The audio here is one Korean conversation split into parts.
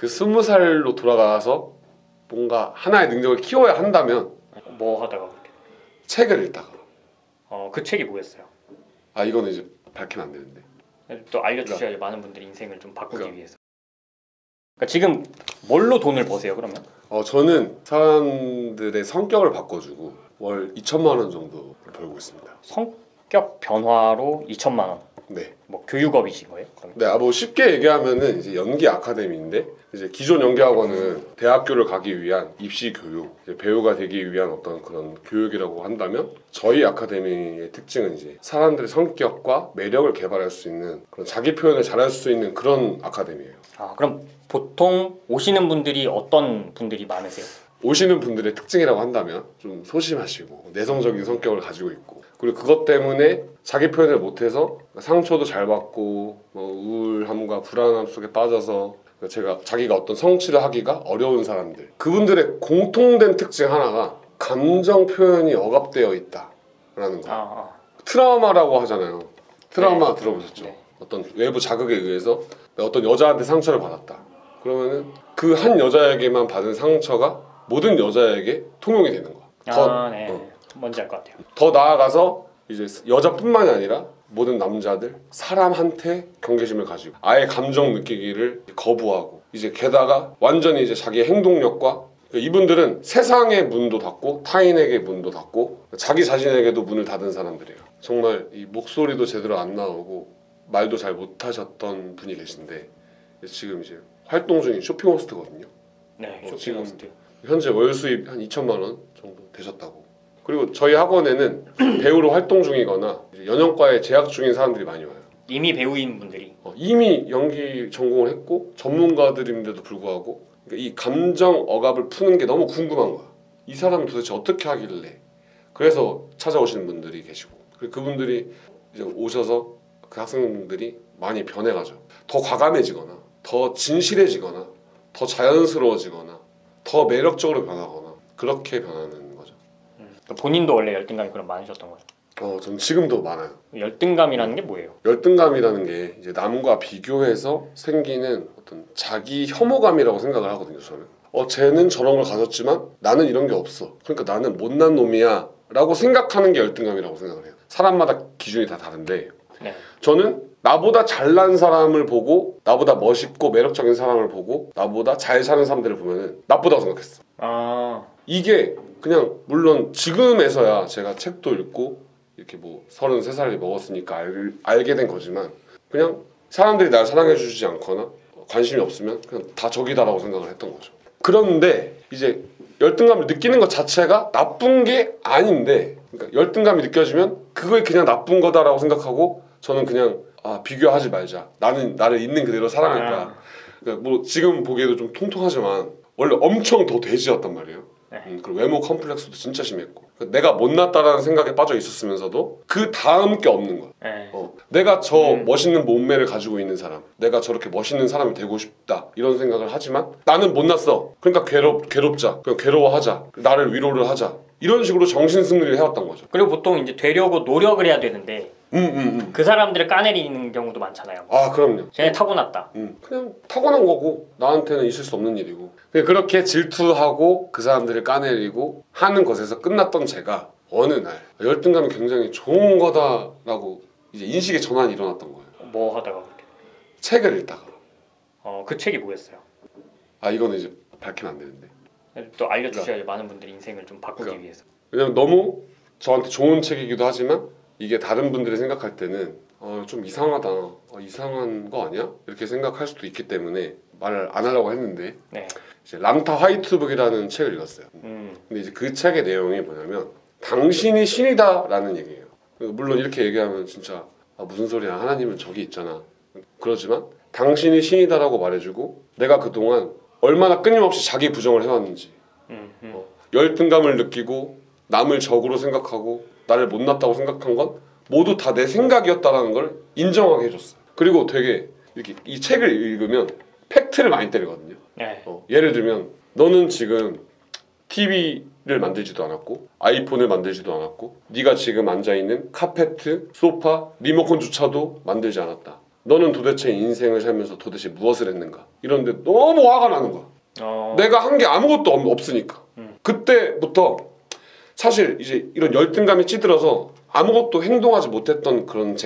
그 20살로 돌아가서 뭔가 하나의 능력을 키워야 한다면 뭐 하다가 그렇게? 책을 읽다가. 그 책이 뭐였어요? 아 이거는 이제 밝히면 안 되는데. 또 알려주셔야죠. 많은 분들이 인생을 좀 바꾸기 그러니까. 위해서. 그러니까 지금 뭘로 돈을 버세요 그러면? 저는 사람들의 성격을 바꿔주고 월 2천만 원 정도 벌고 있습니다. 성격 변화로 2천만 원. 네. 뭐 교육업이신 거예요? 그러면? 네, 뭐 쉽게 얘기하면은 이제 연기 아카데미인데 이제 기존 연기학원은 대학교를 가기 위한 입시 교육, 이제 배우가 되기 위한 어떤 그런 교육이라고 한다면 저희 아카데미의 특징은 이제 사람들의 성격과 매력을 개발할 수 있는 그런 자기 표현을 잘할 수 있는 그런 아카데미예요. 그럼 보통 오시는 분들이 어떤 분들이 많으세요? 오시는 분들의 특징이라고 한다면 좀 소심하시고 내성적인 성격을 가지고 있고 그리고 그것 때문에 자기 표현을 못해서 상처도 잘 받고 뭐 우울함과 불안함 속에 빠져서 자기가 어떤 성취를 하기가 어려운 사람들 그분들의 공통된 특징 하나가 감정 표현이 억압되어 있다라는 거예요. 트라우마라고 하잖아요. 트라우마 네. 들어보셨죠? 네. 어떤 외부 자극에 의해서 어떤 여자한테 상처를 받았다. 그러면은 그 한 여자에게만 받은 상처가 모든 여자에게 통용이 되는 거야. 네. 뭔지 알 것 같아요. 더 나아가서 이제 여자뿐만이 아니라 모든 남자들 사람한테 경계심을 가지고 아예 감정 느끼기를 거부하고 이제 게다가 완전히 이제 자기의 행동력과 이분들은 세상의 문도 닫고 타인에게 문도 닫고 자기 자신에게도 문을 닫은 사람들이에요. 정말 이 목소리도 제대로 안 나오고 말도 잘 못하셨던 분이 계신데 지금 이제 활동 중인 쇼핑호스트거든요. 네, 쇼핑호스트. 현재 월 수입 한 2천만 원 정도 되셨다고. 그리고 저희 학원에는 배우로 활동 중이거나 연영과에 재학 중인 사람들이 많이 와요. 이미 배우인 분들이? 이미 연기 전공을 했고 전문가들인데도 불구하고 그러니까 이 감정 억압을 푸는 게 너무 궁금한 거야. 이 사람은 도대체 어떻게 하길래. 그래서 찾아오시는 분들이 계시고 그리고 그분들이 이제 오셔서 그 학생들이 많이 변해가죠. 더 과감해지거나 더 진실해지거나 더 자연스러워지거나 더 매력적으로 변하거나 그렇게 변하는 거죠. 본인도 원래 열등감이 그럼 많으셨던 거죠? 전 지금도 많아요. 열등감이라는 게 뭐예요? 열등감이라는 게 이제 남과 비교해서 생기는 어떤 자기 혐오감이라고 생각을 하거든요. 저는 쟤는 저런 걸 가졌지만 나는 이런 게 없어. 그러니까 나는 못난 놈이야 라고 생각하는 게 열등감이라고 생각을 해요. 사람마다 기준이 다 다른데 네. 저는 나보다 잘난 사람을 보고 나보다 멋있고 매력적인 사람을 보고 나보다 잘 사는 사람들을 보면은 나쁘다고 생각했어. 이게 그냥 물론 지금에서야 제가 책도 읽고 이렇게 뭐 33살이 먹었으니까 알게 된 거지만 그냥 사람들이 날 사랑해 주지 않거나 관심이 없으면 그냥 다 적이다라고 생각을 했던 거죠. 그런데 이제 열등감을 느끼는 것 자체가 나쁜 게 아닌데 그러니까 열등감이 느껴지면 그걸 그냥 나쁜 거다라고 생각하고 저는 그냥 비교하지 말자. 나는 나를 있는 그대로 사랑할 거야. 그러니까 뭐 지금 보기에도 좀 통통하지만 원래 엄청 더 돼지였단 말이에요. 그리고 외모 컴플렉스도 진짜 심했고 내가 못났다라는 생각에 빠져 있었으면서도 그 다음 게 없는 거야. 내가 저 멋있는 몸매를 가지고 있는 사람 내가 저렇게 멋있는 사람이 되고 싶다 이런 생각을 하지만 나는 못났어. 그러니까 괴롭자. 그냥 괴로워하자. 나를 위로를 하자. 이런 식으로 정신승리를 해왔던 거죠. 그리고 보통 이제 되려고 노력을 해야 되는데 그 사람들을 까내리는 경우도 많잖아요. 그럼요. 쟤네 타고났다. 그냥 타고난 거고 나한테는 있을 수 없는 일이고 그렇게 질투하고 그 사람들을 까내리고 하는 것에서 끝났던 제가 어느 날 열등감이 굉장히 좋은 거다라고 이제 인식의 전환이 일어났던 거예요. 뭐 하다가 그렇게? 책을 읽다가. 그 책이 뭐였어요? 이거는 이제 밝히면 안 되는데. 또 알려주셔야죠. 많은 분들이 인생을 좀 바꾸기 위해서. 왜냐면 너무 저한테 좋은 책이기도 하지만 이게 다른 분들이 생각할 때는 좀 이상하다. 이상한 거 아니야? 이렇게 생각할 수도 있기 때문에 말을 안 하려고 했는데 네. 이제 람타 화이트북이라는 책을 읽었어요. 근데 이제 그 책의 내용이 뭐냐면 당신이 신이다라는 얘기예요. 물론 이렇게 얘기하면 진짜 무슨 소리야 하나님은 저기 있잖아. 그러지만 당신이 신이다라고 말해주고 내가 그동안 얼마나 끊임없이 자기 부정을 해왔는지 열등감을 느끼고 남을 적으로 생각하고 나를 못났다고 생각한 건 모두 다 내 생각이었다라는 걸 인정하게 해줬어요. 그리고 되게 이렇게 이 책을 읽으면 팩트를 많이 때리거든요. 예를 들면 너는 지금 TV를 만들지도 않았고 아이폰을 만들지도 않았고 네가 지금 앉아있는 카페트, 소파, 리모컨조차도 만들지 않았다. 너는 도대체 인생을 살면서 도대체 무엇을 했는가? 이런데 너무 화가 나는 거야. 내가 한 게 아무것도 없으니까. 그때부터 사실 이제 이런 열등감이 찌들어서 아무것도 행동하지 못했던 그런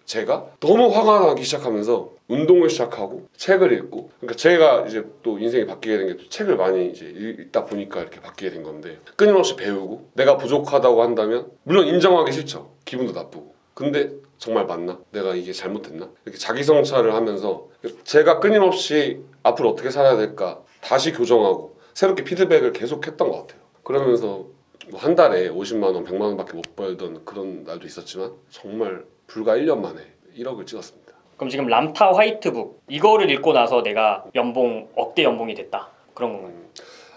제가 너무 화가 나기 시작하면서 운동을 시작하고 책을 읽고, 그러니까 제가 이제 또 인생이 바뀌게 된 게 또 책을 많이 이제 읽다 보니까 이렇게 바뀌게 된 건데, 끊임없이 배우고 내가 부족하다고 한다면 물론 인정하기 싫죠. 기분도 나쁘고. 근데 정말 맞나? 내가 이게 잘못했나? 이렇게 자기 성찰을 하면서 제가 끊임없이 앞으로 어떻게 살아야 될까 다시 교정하고 새롭게 피드백을 계속 했던 것 같아요. 그러면서 뭐 한 달에 50만 원, 100만 원밖에 못 벌던 그런 날도 있었지만 정말 불과 1년 만에 1억을 찍었습니다. 그럼 지금 람타 화이트북 이거를 읽고 나서 내가 억대 연봉이 됐다 그런 건가요?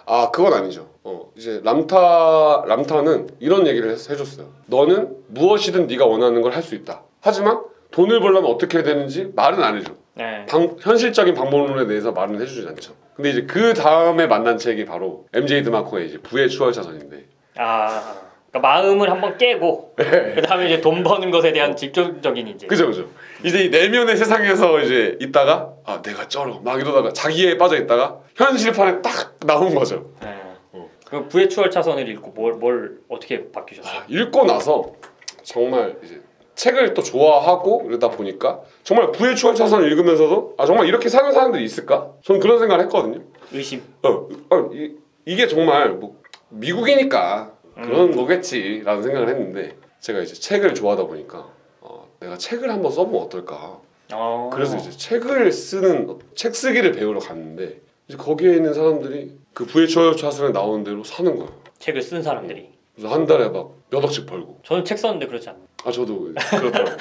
아, 그건 아니죠. 이제 람타는 이런 얘기를 해줬어요. 너는 무엇이든 네가 원하는 걸 할 수 있다. 하지만 돈을 벌려면 어떻게 해야 되는지 말은 안 해줘. 네. 현실적인 방법론에 대해서 말은 해주지 않죠. 근데 이제 그 다음에 만난 책이 바로 MJ 드마코의 이제 부의 추월차선인데. 그러니까 마음을 한번 깨고 그 다음에 이제 돈 버는 것에 대한 집중적인 이제. 그죠. 이제 이 내면의 세상에서 이제 있다가 내가 쩔어 막 이러다가 자기에 빠져 있다가 현실판에 딱 나온 거죠. 네. 그럼 부의 추월차선을 읽고 뭘 어떻게 바뀌셨어요? 읽고 나서 정말 이제 책을 또 좋아하고 이러다 보니까 정말 부의 추월차선을 읽으면서도 정말 이렇게 사는 사람들이 있을까? 저는 그런 생각을 했거든요. 의심. 이게 정말 뭐 미국이니까 그런 거겠지라는 생각을 했는데, 제가 이제 책을 좋아하다 보니까 내가 책을 한번 써보면 어떨까. 그래서 이제 책 쓰기를 배우러 갔는데, 이제 거기에 있는 사람들이 그 부의 추월차선에 나오는 대로 사는 거예요. 책을 쓴 사람들이. 그래서 한 달에 막 몇 억씩 벌고. 저는 책 썼는데 그렇지 않나요? 저도 그렇더라고요.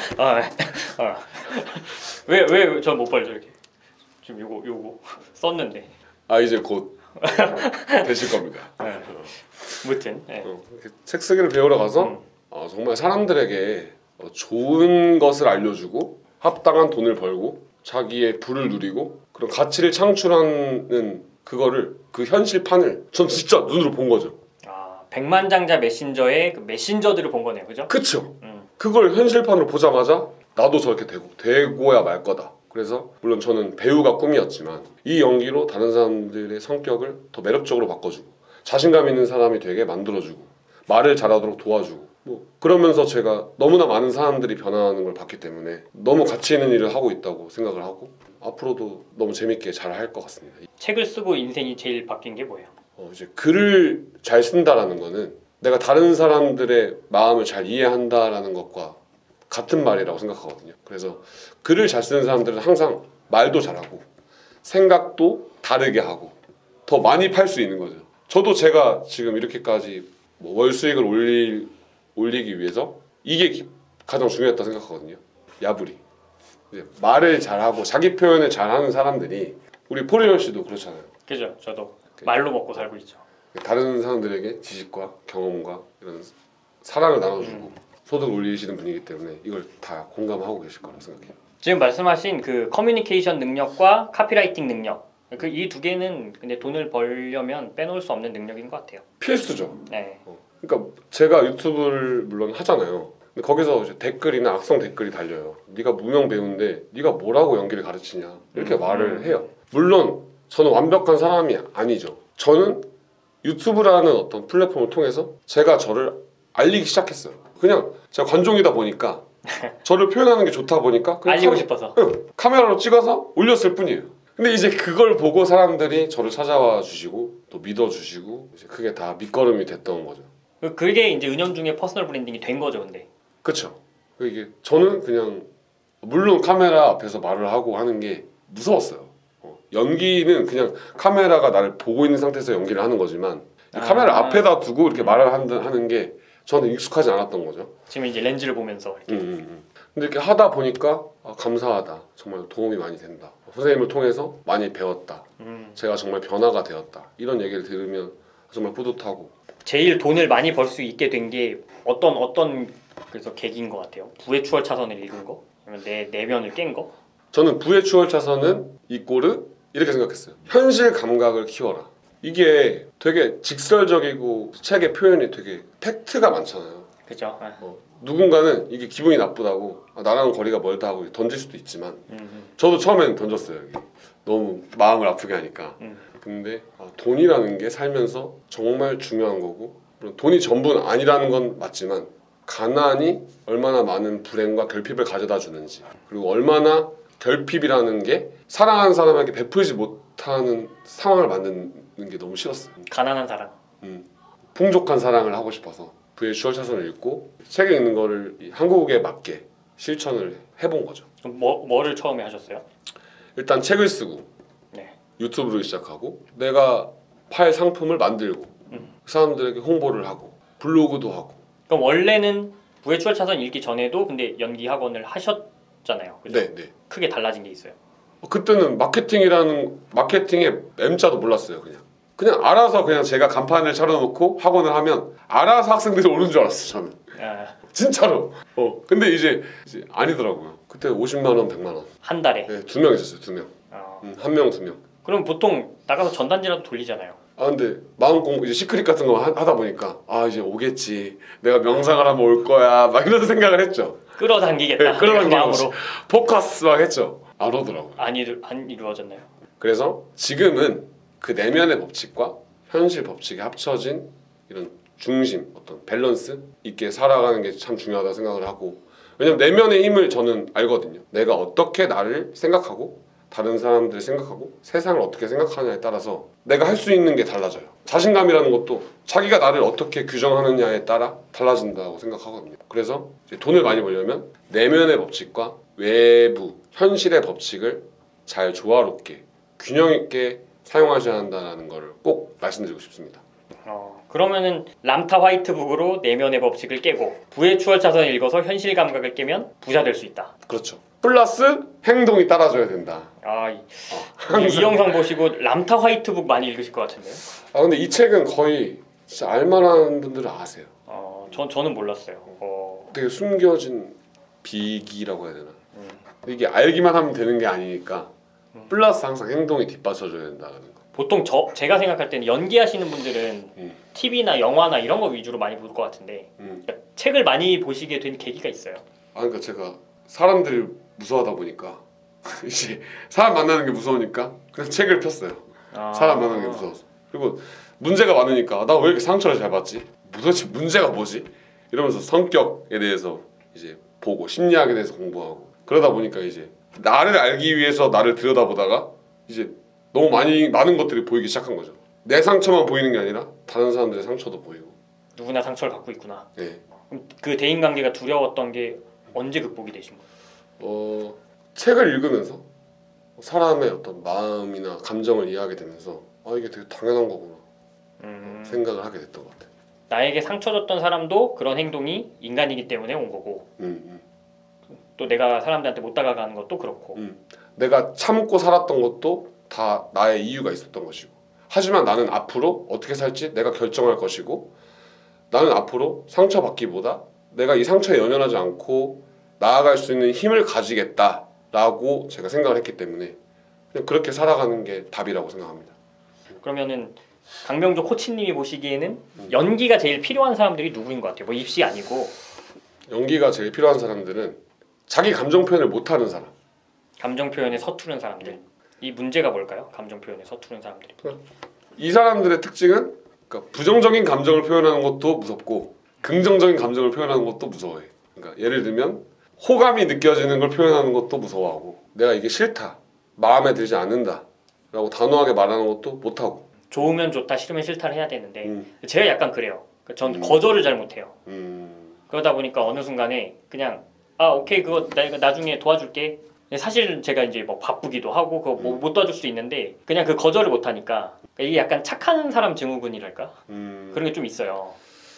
왜 전 못 벌죠 이렇게? 지금 요거 썼는데. 이제 곧 되실 겁니다. 무튼 책 쓰기를 배우러 가서 정말 사람들에게 좋은 것을 알려주고 합당한 돈을 벌고 자기의 부를 누리고 그런 가치를 창출하는 그 현실판을 전 진짜 눈으로 본 거죠. 백만장자 메신저의 그 메신저들을 본 거네요, 그죠? 그쵸. 그걸 현실판으로 보자마자 나도 저렇게 되고야 말 거다. 그래서 물론 저는 배우가 꿈이었지만 이 연기로 다른 사람들의 성격을 더 매력적으로 바꿔주고 자신감 있는 사람이 되게 만들어주고 말을 잘하도록 도와주고 그러면서 제가 너무나 많은 사람들이 변화하는 걸 봤기 때문에 너무 가치 있는 일을 하고 있다고 생각을 하고 앞으로도 너무 재밌게 잘 할 것 같습니다. 책을 쓰고 인생이 제일 바뀐 게 뭐예요? 이제 글을 잘 쓴다라는 거는 내가 다른 사람들의 마음을 잘 이해한다라는 것과 같은 말이라고 생각하거든요. 그래서 글을 잘 쓰는 사람들은 항상 말도 잘하고 생각도 다르게 하고 더 많이 팔 수 있는 거죠. 저도 제가 지금 이렇게까지 월 수익을 올리기 위해서 이게 가장 중요했다 생각하거든요. 야부리. 이제 말을 잘하고 자기 표현을 잘하는 사람들이, 우리 포리얼 씨도 그렇잖아요. 그죠. 저도 말로 먹고 살고 있죠. 다른 사람들에게 지식과 경험과 이런 사랑을 나눠주고 소득을 올리시는 분이기 때문에 이걸 다 공감하고 계실 거라고 생각해요. 지금 말씀하신 그 커뮤니케이션 능력과 카피라이팅 능력, 그 이 두 개는 근데 돈을 벌려면 빼놓을 수 없는 능력인 것 같아요. 필수죠. 네. 그러니까 제가 유튜브를 물론 하잖아요. 근데 거기서 이제 댓글이나 악성 댓글이 달려요. 네가 무명 배우인데 네가 뭐라고 연기를 가르치냐 이렇게 말을 해요. 물론 저는 완벽한 사람이 아니죠. 저는 유튜브라는 어떤 플랫폼을 통해서 제가 저를 알리기 시작했어요. 그냥 제가 관종이다 보니까 저를 표현하는 게 좋다 보니까 알리고 싶어서 카메라로 찍어서 올렸을 뿐이에요. 근데 이제 그걸 보고 사람들이 저를 찾아와 주시고 또 믿어주시고 이제 그게 다 밑거름이 됐던 거죠. 그게 이제 은연중에 퍼스널 브랜딩이 된 거죠, 근데. 그렇죠. 이게 저는 그냥 물론 카메라 앞에서 말을 하고 하는 게 무서웠어요. 연기는 그냥 카메라가 나를 보고 있는 상태에서 연기를 하는 거지만 카메라를 앞에다 두고 이렇게 말을 하는 게 저는 익숙하지 않았던 거죠. 지금 이제 렌즈를 보면서 이렇게. 근데 이렇게 하다 보니까 감사하다. 정말 도움이 많이 된다. 선생님을 통해서 많이 배웠다. 제가 정말 변화가 되었다. 이런 얘기를 들으면 정말 뿌듯하고. 제일 돈을 많이 벌 수 있게 된 게 어떤 그래서 계기인 것 같아요. 부의 추월 차선을 읽은 거? 아니면 내 내면을 깬 거? 저는 부의 추월 차선은 이꼬르 이렇게 생각했어요. 현실 감각을 키워라. 이게 되게 직설적이고 책의 표현이 되게 팩트가 많잖아요. 그죠. 누군가는 이게 기분이 나쁘다고 나랑 거리가 멀다 하고 던질 수도 있지만 저도 처음에는 던졌어요. 이게. 너무 마음을 아프게 하니까. 근데 돈이라는 게 살면서 정말 중요한 거고 물론 돈이 전부는 아니라는 건 맞지만 가난이 얼마나 많은 불행과 결핍을 가져다 주는지 그리고 얼마나 결핍이라는 게 사랑하는 사람에게 베풀지 못하는 상황을 만드는 게 너무 싫었어요. 가난한 사랑. 풍족한 사랑을 하고 싶어서 부의 추월차선을 읽고 책에 있는 거를 한국에 맞게 실천을 해본 거죠. 뭐를 처음에 하셨어요? 일단 책을 쓰고 유튜브를 시작하고 내가 팔 상품을 만들고 사람들에게 홍보를 하고 블로그도 하고. 그럼 원래는 부의 추월차선 읽기 전에도 근데 연기 학원을 하셨잖아요. 그죠? 네. 크게 달라진 게 있어요? 그때는 마케팅의 M자도 몰랐어요. 그냥 알아서 그냥 제가 간판을 차려놓고 학원을 하면 알아서 학생들이 오는 줄 알았어 저는. 진짜로. 근데 이제 아니더라고요. 그때 50만 원, 100만 원. 한 달에? 네, 2명 있었어요. 2명. 한 명, 2명. 그럼 보통 나가서 전단지라도 돌리잖아요. 근데 마음 공부 이제 시크릿 같은 거 하다 보니까 이제 오겠지. 내가 명상을 하면 올 거야. 막 이런 생각을 했죠. 끌어당기겠다. 네, 끌어당기고 마음으로. 포커스 막 했죠. 안 오더라고요. 안 이루어졌나요? 그래서 지금은 그 내면의 법칙과 현실 법칙이 합쳐진 이런 중심, 어떤 밸런스 있게 살아가는 게 참 중요하다 생각을 하고 왜냐면 내면의 힘을 저는 알거든요. 내가 어떻게 나를 생각하고 다른 사람들을 생각하고 세상을 어떻게 생각하냐에 따라서 내가 할 수 있는 게 달라져요. 자신감이라는 것도 자기가 나를 어떻게 규정하느냐에 따라 달라진다고 생각하거든요. 그래서 이제 돈을 많이 벌려면 내면의 법칙과 외부, 현실의 법칙을 잘 조화롭게 균형 있게 사용하셔야 한다는 걸 꼭 말씀드리고 싶습니다. 그러면은 람타 화이트북으로 내면의 법칙을 깨고 부의 추월차선을 읽어서 현실 감각을 깨면 부자 될 수 있다. 그렇죠. 플러스 행동이 따라줘야 된다. 이 영상 보시고 람타 화이트북 많이 읽으실 것 같은데요? 근데 이 책은 거의 진짜 알만한 분들은 아세요. 저는 몰랐어요. 되게 숨겨진 비기라고 해야 되나? 이게 알기만 하면 되는 게 아니니까 플러스 항상 행동이 뒷받쳐줘야 된다는 거. 보통 제가 생각할 때는 연기하시는 분들은 TV나 영화나 이런 거 위주로 많이 볼 것 같은데 그러니까 책을 많이 보시게 된 계기가 있어요? 그러니까 제가 사람들을 무서워하다 보니까 이제 사람 만나는 게 무서우니까 그냥 책을 폈어요. 사람 만나는 게 무서워서. 그리고 문제가 많으니까 나 왜 이렇게 상처를 잘 받지? 도대체 문제가 뭐지? 이러면서 성격에 대해서 이제 보고 심리학에 대해서 공부하고 그러다 보니까 이제 나를 알기 위해서 나를 들여다보다가 이제 너무 많은 것들이 보이기 시작한 거죠. 내 상처만 보이는 게 아니라 다른 사람들의 상처도 보이고. 누구나 상처를 갖고 있구나. 네. 그럼 그 대인관계가 두려웠던 게 언제 극복이 되신 거예요? 책을 읽으면서 사람의 어떤 마음이나 감정을 이해하게 되면서 이게 되게 당연한 거구나 생각을 하게 됐던 것 같아요. 나에게 상처 줬던 사람도 그런 행동이 인간이기 때문에 온 거고 또 내가 사람들한테 못 다가가는 것도 그렇고 내가 참고 살았던 것도 다 나의 이유가 있었던 것이고 하지만 나는 앞으로 어떻게 살지 내가 결정할 것이고 나는 앞으로 상처받기보다 내가 이 상처에 연연하지 않고 나아갈 수 있는 힘을 가지겠다라고 제가 생각을 했기 때문에 그냥 그렇게 살아가는 게 답이라고 생각합니다. 그러면은 강병조 코치님이 보시기에는 연기가 제일 필요한 사람들이 누구인 것 같아요? 뭐 입시 아니고. 연기가 제일 필요한 사람들은 자기 감정 표현을 못하는 사람. 감정 표현에 서투른 사람들. 이 문제가 뭘까요? 감정 표현에 서투른 사람들이. 이 사람들의 특징은 그러니까 부정적인 감정을 표현하는 것도 무섭고 긍정적인 감정을 표현하는 것도 무서워해. 그러니까 예를 들면 호감이 느껴지는 걸 표현하는 것도 무서워하고 내가 이게 싫다, 마음에 들지 않는다 라고 단호하게 말하는 것도 못하고 좋으면 좋다, 싫으면 싫다를 해야 되는데 제가 약간 그래요. 전 거절을 잘 못해요. 그러다 보니까 어느 순간에 그냥 오케이 그거 내가 나중에 도와줄게. 사실 제가 이제 뭐 바쁘기도 하고 그거 못 도와줄 수 있는데 그냥 그 거절을 못하니까 이게 약간 착한 사람 증후군이랄까 그런 게 좀 있어요.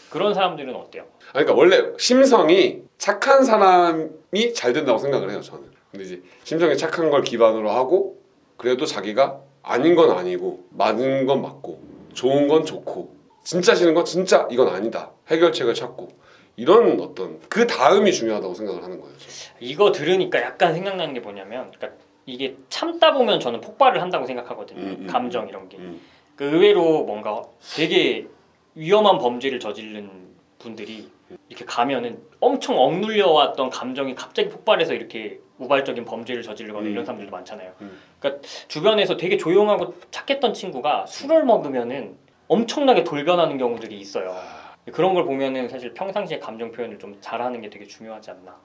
그런 사람들은 어때요? 그러니까 원래 심성이 착한 사람이 잘 된다고 생각을 해요 저는. 근데 이제 심성이 착한 걸 기반으로 하고 그래도 자기가 아닌 건 아니고 맞는 건 맞고 좋은 건 좋고 진짜 싫은 건 진짜 이건 아니다 해결책을 찾고 이런 어떤 그 다음이 중요하다고 생각을 하는 거예요. 이거 들으니까 약간 생각나는 게 뭐냐면 그러니까 이게 참다 보면 저는 폭발을 한다고 생각하거든요. 감정 이런 게. 그 의외로 뭔가 되게 위험한 범죄를 저지른 분들이 이렇게 가면은 엄청 억눌려왔던 감정이 갑자기 폭발해서 이렇게 우발적인 범죄를 저지르거나 이런 사람들도 많잖아요. 그러니까 주변에서 되게 조용하고 착했던 친구가 술을 먹으면은 엄청나게 돌변하는 경우들이 있어요. 그런 걸 보면은 사실 평상시에 감정 표현을 좀 잘하는 게 되게 중요하지 않나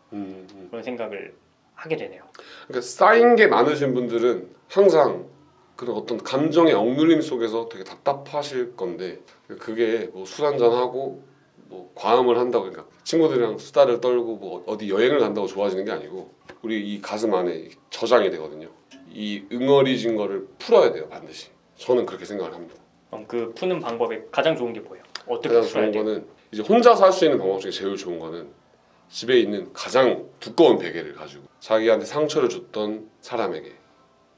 그런 생각을 하게 되네요. 그러니까 쌓인 게 많으신 분들은 항상 그런 어떤 감정의 억눌림 속에서 되게 답답하실 건데 그게 뭐 술 한잔 하고 뭐 과음을 한다고 그러니까 친구들이랑 수다를 떨고 뭐 어디 여행을 간다고 좋아지는 게 아니고 우리 이 가슴 안에 저장이 되거든요. 이 응어리진 거를 풀어야 돼요 반드시. 저는 그렇게 생각을 합니다. 그 푸는 방법에 가장 좋은 게 뭐예요? 어떻게 가장 좋은 거는 이제 혼자서 할 수 있는 방법 중에 제일 좋은 거는 집에 있는 가장 두꺼운 베개를 가지고 자기한테 상처를 줬던 사람에게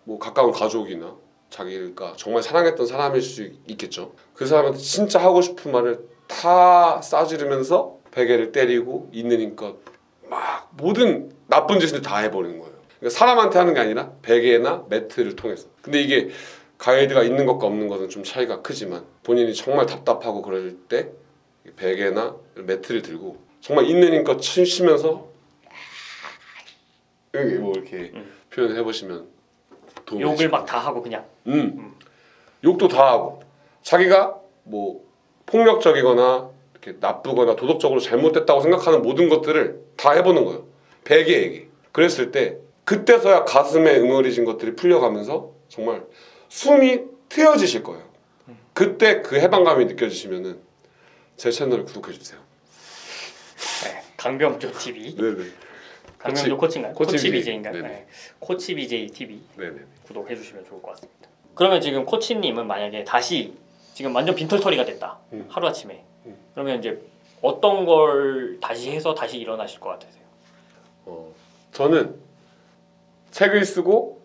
뭐 가까운 가족이나 자기가 정말 사랑했던 사람일 수 있겠죠. 그 사람한테 진짜 하고 싶은 말을 다 싸지르면서 베개를 때리고 있는 힘껏 막 모든 나쁜 짓을 다 해버리는 거예요. 그러니까 사람한테 하는 게 아니라 베개나 매트를 통해서. 근데 이게 가이드가 있는 것과 없는 것은 좀 차이가 크지만 본인이 정말 답답하고 그럴 때 베개나 매트를 들고 정말 있는 힘껏 치면서 뭐 이렇게 표현을 해보시면 도움이 욕을 막 다 하고 그냥 욕도 다 하고 자기가 뭐 폭력적이거나 이렇게 나쁘거나 도덕적으로 잘못됐다고 생각하는 모든 것들을 다 해보는 거예요. 베개에게. 그랬을 때 그때서야 가슴에 응어리진 것들이 풀려가면서 정말 숨이 트여지실 거예요. 그때 그 해방감이 느껴지시면은 제 채널을 구독해주세요. 네, 강병조 TV. 네네. 강병조 코치인가요? 코치 BJ인가요? 네. 코치 BJ TV. 네네. 구독해주시면 좋을 것 같습니다. 그러면 지금 코치님은 만약에 다시 지금 완전 빈털터리가 됐다. 하루아침에. 그러면 이제 어떤 걸 다시 해서 다시 일어나실 것 같으세요? 저는 책을 쓰고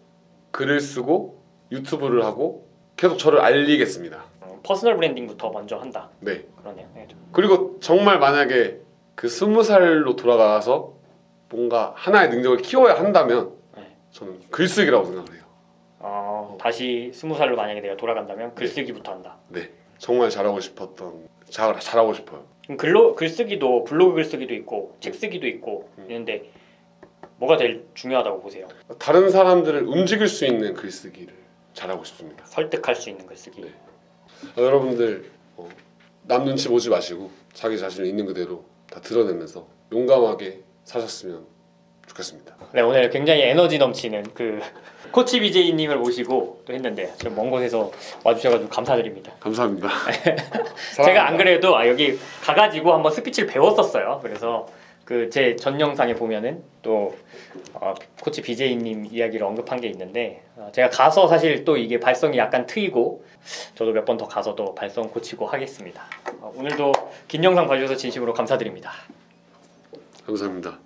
글을 쓰고 유튜브를 하고 계속 저를 알리겠습니다. 퍼스널 브랜딩부터 먼저 한다. 네. 그러네요. 네. 그리고 정말 만약에 그 20살로 돌아가서 뭔가 하나의 능력을 키워야 한다면 네. 저는 글쓰기라고 생각을 해요. 다시 20살로 만약에 내가 돌아간다면 글쓰기부터 한다. 네. 정말 잘하고 싶어요. 그럼 글쓰기도 블로그 글쓰기도 있고 책 쓰기도 있고 있는데 뭐가 제일 중요하다고 보세요? 다른 사람들을 움직일 수 있는 글쓰기를 잘하고 싶습니다. 설득할 수 있는 글쓰기. 네. 여러분들 남 눈치 보지 마시고 자기 자신을 있는 그대로 다 드러내면서 용감하게 사셨으면 좋겠습니다. 네, 오늘 굉장히 에너지 넘치는 그 코치 BJ님을 모시고 또 했는데 좀 먼 곳에서 와주셔가지고 감사드립니다. 감사합니다. 제가 안 그래도 여기 가가지고 한번 스피치를 배웠었어요. 그래서 그 제 전 영상에 보면은 또 코치 BJ님 이야기를 언급한 게 있는데 제가 가서 사실 또 이게 발성이 약간 트이고 저도 몇 번 더 가서 또 발성 고치고 하겠습니다. 오늘도 긴 영상 봐주셔서 진심으로 감사드립니다. 감사합니다.